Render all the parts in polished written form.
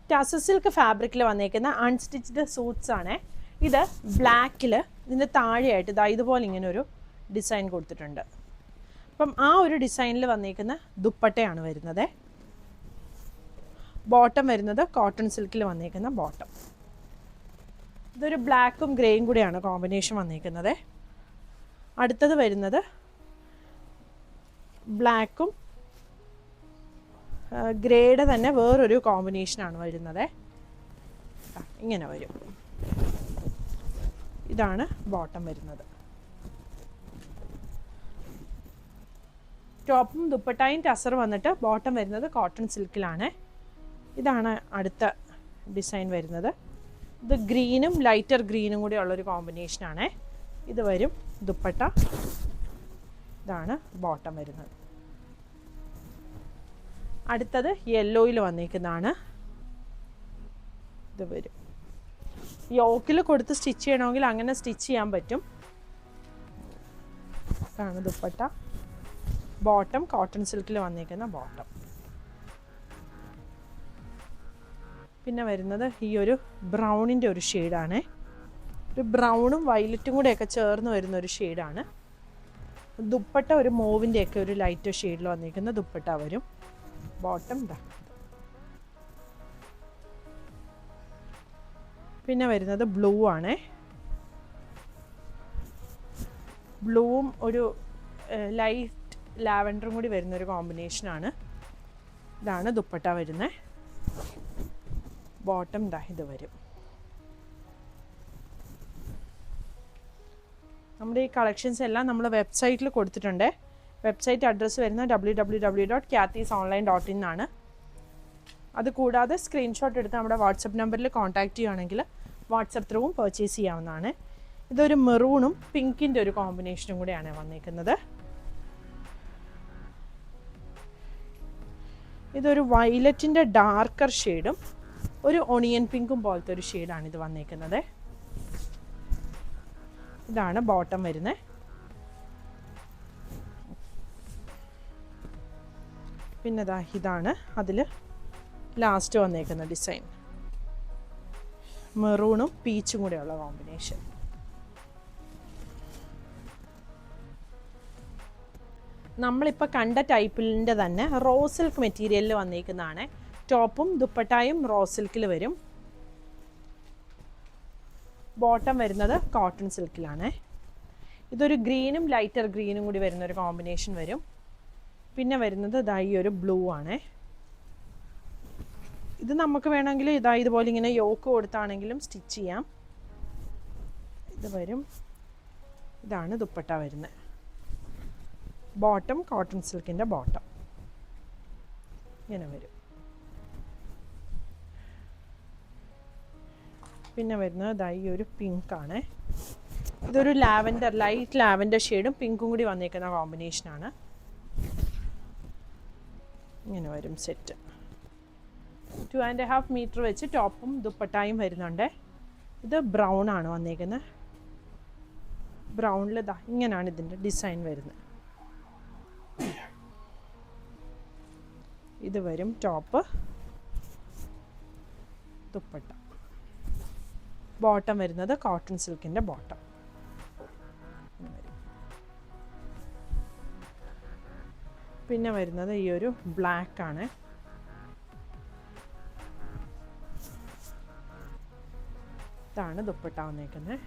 Tussar silk ഫാബ്രിക്കിൽ വന്നേക്കുന്ന unstitched suits ആണ്. ഇത് ബ്ലാക്കിൽ ഇതിൻ്റെ താഴെയായിട്ട് ഇതാ ഇതുപോലെ ഇങ്ങനെ ഒരു ഡിസൈൻ കൊടുത്തിട്ടുണ്ട്. അപ്പം ആ ഒരു ഡിസൈനിൽ വന്നേക്കുന്ന ദുപ്പട്ടയാണ് വരുന്നത്. ബോട്ടം വരുന്നത് കോട്ടൺ സിൽക്കിൽ വന്നേക്കുന്ന ബോട്ടം. ഇതൊരു ബ്ലാക്കും ഗ്രേയും കൂടെയാണ് കോമ്പിനേഷൻ വന്നേക്കുന്നത്. അടുത്തത് വരുന്നത് ബ്ലാക്കും ഗ്രേയുടെ തന്നെ വേറൊരു കോമ്പിനേഷനാണ് വരുന്നത്. ഇങ്ങനെ വരും. ഇതാണ് ബോട്ടം വരുന്നത്. ടോപ്പും ദുപ്പട്ടായും ടസർ വന്നിട്ട് ബോട്ടം വരുന്നത് കോട്ടൺ സിൽക്കിലാണ്. ഇതാണ് അടുത്ത ഡിസൈൻ വരുന്നത്. ഇത് ഗ്രീനും ലൈറ്റർ ഗ്രീനും കൂടി ഉള്ളൊരു കോമ്പിനേഷനാണ്. ഇത് വരും ദുപ്പട്ട. ഇതാണ് ബോട്ടം വരുന്നത്. അടുത്തത് യെല്ലോയിൽ വന്നേക്കുന്നതാണ്. ഇത് വരും. യോക്കിൽ കൊടുത്ത് സ്റ്റിച്ച് ചെയ്യണമെങ്കിൽ അങ്ങനെ സ്റ്റിച്ച് ചെയ്യാൻ പറ്റും. ഇതാണ് ദുപ്പട്ട. ബോട്ടം കോട്ടൺ സിൽക്കിൽ വന്നേക്കുന്ന ബോട്ടം. പിന്നെ വരുന്നത് ഈ ഒരു ബ്രൗണിൻ്റെ ഒരു ഷെയ്ഡാണ്. ഒരു ബ്രൗണും വയലറ്റും കൂടെയൊക്കെ ചേർന്ന് വരുന്ന ഒരു ഷെയ്ഡാണ്. ദുപ്പട്ട ഒരു മോവിൻ്റെയൊക്കെ ഒരു ലൈറ്റ് ഷെയ്ഡിൽ വന്നിരിക്കുന്ന ദുപ്പട്ട വരും. ബോട്ടം ഇതാ. പിന്നെ വരുന്നത് ബ്ലൂ ആണ്. ബ്ലൂവും ഒരു ലൈറ്റ് ലാവൻഡറും കൂടി വരുന്നൊരു കോമ്പിനേഷനാണ്. ഇതാണ് ദുപ്പട്ട വരുന്നത്. ബോട്ടം ഇതാ ഇത് വരും. നമ്മുടെ ഈ കളക്ഷൻസ് എല്ലാം നമ്മൾ വെബ്സൈറ്റിൽ കൊടുത്തിട്ടുണ്ട്. വെബ്സൈറ്റ് അഡ്രസ്സ് വരുന്നത് www.kathysonline.in എന്നാണ്. അതുകൂടാതെ സ്ക്രീൻഷോട്ട് എടുത്ത് നമ്മുടെ വാട്സപ്പ് നമ്പറിൽ കോൺടാക്റ്റ് ചെയ്യുകയാണെങ്കിൽ വാട്സപ്പ് ത്രൂവും പർച്ചേസ് ചെയ്യാവുന്നതാണ്. ഇതൊരു മെറൂണും പിങ്കിൻ്റെ ഒരു കോമ്പിനേഷനും കൂടെയാണ് വന്നിരിക്കുന്നത്. ഇതൊരു വയലറ്റിൻ്റെ ഡാർക്കർ ഷെയ്ഡും ഒരു ഒണിയൻ പിങ്കും പോലത്തെ ഒരു ഷെയ്ഡാണ് ഇത് വന്നിരിക്കുന്നത്. ഇതാണ് ബോട്ടം വരുന്നത്. പിന്നെ ഇതാണ് അതിൽ ലാസ്റ്റ് വന്നേക്കുന്ന ഡിസൈൻ. മെറൂണും പീച്ചും കൂടെയുള്ള കോമ്പിനേഷൻ. നമ്മളിപ്പോൾ കണ്ട ടൈപ്പിൻ്റെ തന്നെ റോ സിൽക്ക് മെറ്റീരിയലിൽ വന്നിരിക്കുന്നതാണ്. ടോപ്പും ദുപ്പട്ടായും റോ സിൽക്കിൽ വരും. ബോട്ടം വരുന്നത് കോട്ടൺ സിൽക്കിലാണ്. ഇതൊരു ഗ്രീനും ലൈറ്റർ ഗ്രീനും കൂടി വരുന്നൊരു കോമ്പിനേഷൻ വരും. പിന്നെ വരുന്നത് ഇതാ ഈ ഒരു ബ്ലൂ ആണ്. ഇത് നമുക്ക് വേണമെങ്കിൽ ഇതാ ഇതുപോലെ ഇങ്ങനെ യോക്ക് കൊടുത്താണെങ്കിലും സ്റ്റിച്ച് ചെയ്യാം. ഇത് വരും. ഇതാണ് ദുപ്പട്ട വരുന്നത്. ബോട്ടം കോട്ടൺ സിൽക്കിൻ്റെ ബോട്ടം ഇങ്ങനെ വരും. പിന്നെ വരുന്നത് ഇതാ ഈ ഒരു പിങ്കാണ്. ഇതൊരു ലാവൻഡർ ലൈറ്റ് ലാവൻഡർ ഷെയ്ഡും പിങ്കും കൂടി വന്നിരിക്കുന്ന കോമ്പിനേഷനാണ്. ഇങ്ങനെ വരും സെറ്റ്. 2.5 മീറ്റർ വെച്ച് ടോപ്പും ദുപ്പട്ടായും വരുന്നുണ്ട്. ഇത് ബ്രൗൺ ആണ് വന്നിരിക്കുന്നത്. ബ്രൗണിൽ ഇതാ ഇങ്ങനെയാണ് ഇതിൻ്റെ ഡിസൈൻ വരുന്നത്. ഇത് വരും ടോപ്പ്, ദുപ്പട്ട. ബോട്ടം വരുന്നത് കോട്ടൺ സിൽക്കിൻ്റെ ബോട്ടം. പിന്നെ വരുന്നത് ഈ ഒരു ബ്ലാക്ക് ആണ്. ഇതാണ് ദുപ്പട്ട വന്നേക്കുന്നത്.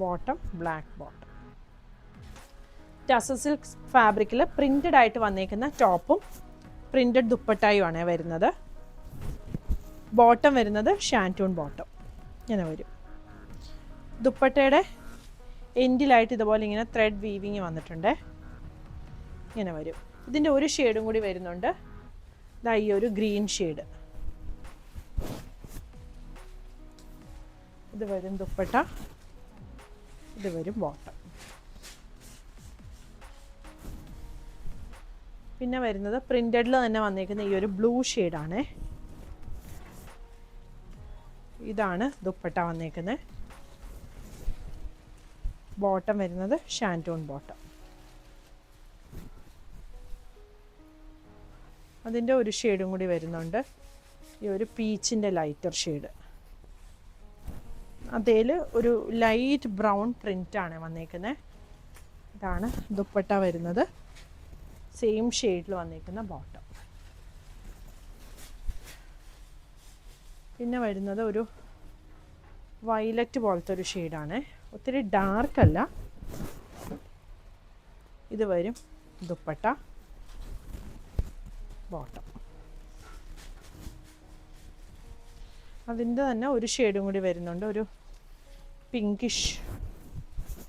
Bottom black bottom. Tussar silk ഫാബ്രിക്കിൽ പ്രിന്റഡ് ആയിട്ട് വന്നേക്കുന്ന ടോപ്പും പ്രിന്റഡ് ദുപ്പട്ടായുമാണ് വരുന്നത്. ബോട്ടം വരുന്നത് ഷാൻറ്റൂൺ ബോട്ടം ഇങ്ങനെ വരും. ദുപ്പട്ടയുടെ എൻഡിലായിട്ട് ഇതുപോലെ ഇങ്ങനെ ത്രെഡ് വീവിങ് വന്നിട്ടുണ്ട്. ഇങ്ങനെ വരും. ഇതിൻ്റെ ഒരു ഷെയ്ഡും കൂടി വരുന്നുണ്ട്. ഇതാ ഈ ഒരു ഗ്രീൻ ഷെയ്ഡ്. ഇത് വരും ദുപ്പട്ട. ഇത് വരും ബോട്ടം. പിന്നെ വരുന്നത് പ്രിന്റഡിൽ തന്നെ വന്നിരിക്കുന്ന ഈ ഒരു ബ്ലൂ ഷെയ്ഡാണ്. ഇതാണ് ദുപ്പട്ട വന്നിരിക്കുന്നത്. ബോട്ടം വരുന്നത് ഷാൻറ്റൂൺ ബോട്ടം. അതിൻ്റെ ഒരു ഷെയ്ഡും കൂടി വരുന്നുണ്ട്, ഈ ഒരു പീച്ചിൻ്റെ ലൈറ്റർ ഷെയ്ഡ്. അതിൽ ഒരു ലൈറ്റ് ബ്രൗൺ പ്രിൻ്റാണ് വന്നേക്കുന്നത്. ഇതാണ് ദുപ്പട്ട വരുന്നത്. സെയിം ഷെയ്ഡിൽ വന്നേക്കുന്ന ബോട്ടം. പിന്നെ വരുന്നത് ഒരു വയലറ്റ് പോലത്തെ ഒരു ഷെയ്ഡാണ്, ഒത്തിരി ഡാർക്കല്ല. ഇത് വരും ദുപ്പട്ട, ബോട്ടം. അതിൻ്റെ തന്നെ ഒരു ഷെയ്ഡും കൂടി വരുന്നുണ്ട്, ഒരു പിങ്കിഷ്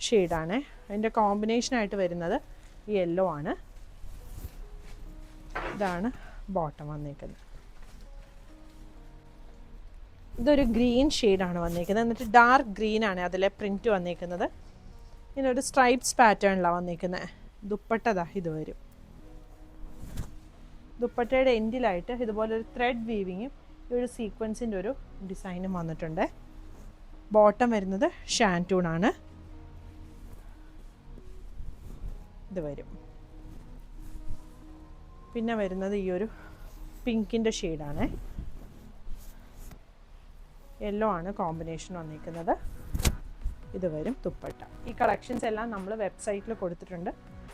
ഷെയ്ഡാണ്. അതിൻ്റെ കോമ്പിനേഷനായിട്ട് വരുന്നത് യെല്ലോ ആണ്. ഇതാണ് ബോട്ടം വന്നേക്കുന്നത്. ഇതൊരു ഗ്രീൻ ഷെയ്ഡാണ് വന്നേക്കുന്നത്, എന്നിട്ട് ഡാർക്ക് ഗ്രീനാണ് അതിലെ പ്രിൻറ്റ് വന്നേക്കുന്നത്. ഇങ്ങനെ ഒരു സ്ട്രൈപ്സ് പാറ്റേണിലാണ് വന്നേക്കുന്നത്. ദുപ്പട്ട ഇത് വരും. ദുപ്പട്ടയുടെ എൻഡിലായിട്ട് ഇതുപോലെ ഒരു ത്രെഡ് വീവിങ്ങും ഈ ഒരു സീക്വൻസിൻ്റെ ഒരു ഡിസൈനും വന്നിട്ടുണ്ട്. ബോട്ടം വരുന്നത് ഷാൻറ്റൂണാണ്. ഇത് വരും. പിന്നെ വരുന്നത് ഈ ഒരു പിങ്കിൻ്റെ ഷെയ്ഡാണ്, യെല്ലോ ആണ് കോമ്പിനേഷൻ വന്നിരിക്കുന്നത്. ഇത് വരും ദുപ്പട്ട. ഈ കളക്ഷൻസ് എല്ലാം നമ്മൾ വെബ്സൈറ്റിൽ കൊടുത്തിട്ടുണ്ട്.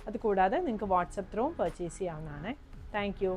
അതുകൂടാതെ നിങ്ങൾക്ക് വാട്സപ്പ് ത്രൂവും പർച്ചേസ് ചെയ്യാവുന്നതാണ്. Thank you.